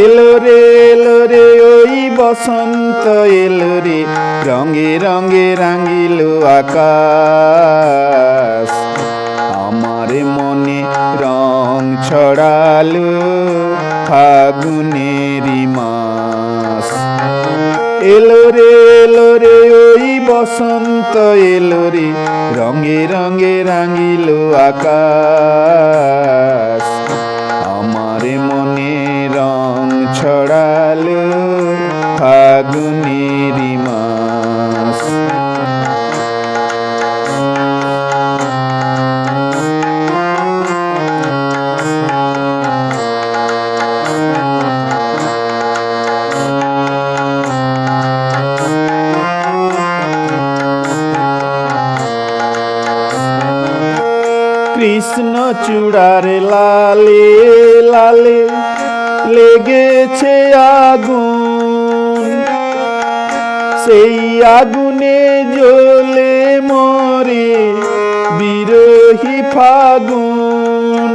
এলো রে ওই বসন্ত এলো রে, রঙে রঙে রাঙিল আকাশ। আমার মনে রং ছড়ালো ফাগুনেরি মাস। এলো রে ওই বসন্ত এলো রে, রঙে রঙে রাঙিল আকাশ। আমার মনে রং ছড়ালো ফাগুনেরি মাস। কৃষ্ণ চূড়ার লালে লালে লেগেছে আগুন, সেই আগুনে জ্বলে মরে বিরহী ফাগুন।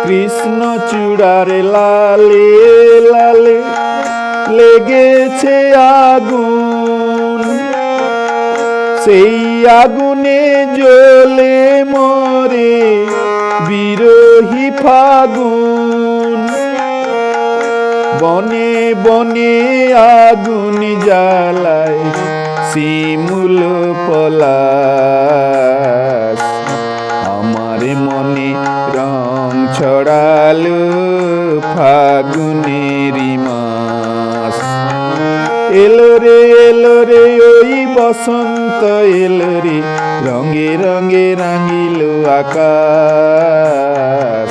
কৃষ্ণ চূড়ার লালে লালে লেগেছে আগুন, সেই আগুনে জ্বলে মরে বিরহী ফাগুন। বনে বনে আগুন জ্বালায় শিমুল পলাশ। আমার মনে রং ছড়ালো ফাগুনেরি মাস। এলো রে ওই বসন্ত এলো রে, রঙে রঙে রাঙিল আকাশ।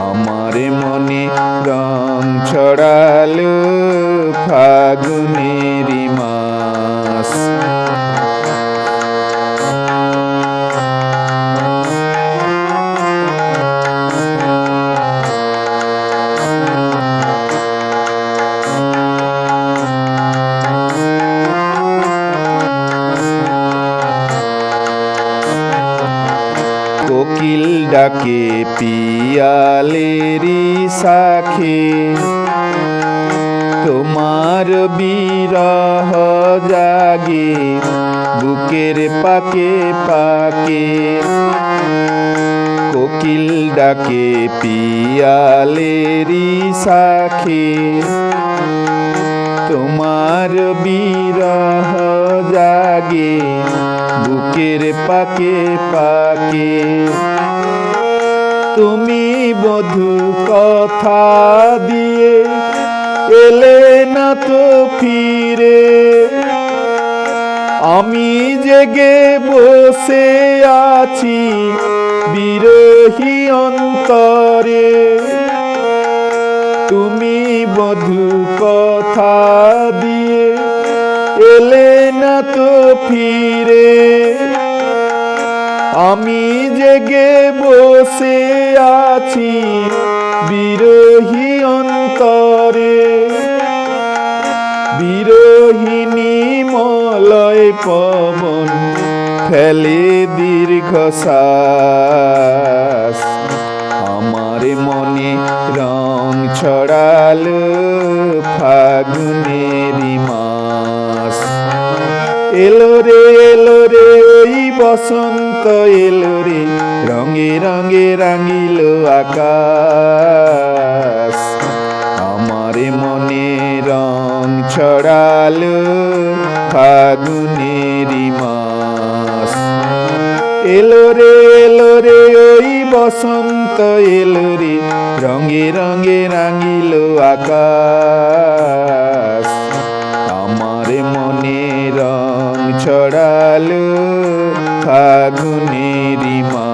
আমার মনে রং ছড়ালো ফাগুনেরি মাস। কোকিল ডাকে পিয়ালেরি শাখে, তোমার বিরহ জাগে বুকের পাকে পাকে। কোকিল ডাকে পিয়ালেরি শাখে, তোমার বিরহ জাগে বুকের পাকে পাকে। তুমি বধূ কথা দিয়ে এলে না তো ফিরে, আমি জেগে বসে আছি বিরহী অন্তরে। তুমি বধূ কথা দিয়ে এলে না তো ফিরে, আমি জেগে বসে আছি বিরহী অন্তরে। বিরহিণী মলয় পবন ফেলে দীর্ঘশ্বাস। আমার মনে রং ছড়ালো ফাগুনেরি মাস। এলো রে ওই বসন্ত এলো রে, রঙে রঙে রাঙিল আকাশ। আমার মনে রং ছড়ালো ফাগুনেরি মাস। এলো রে ওই বসন্ত এলো রে, রঙে রঙে রাঙিল আকাশ। আমার মনে রং ছড়ালো ফাগুনেরি মাস।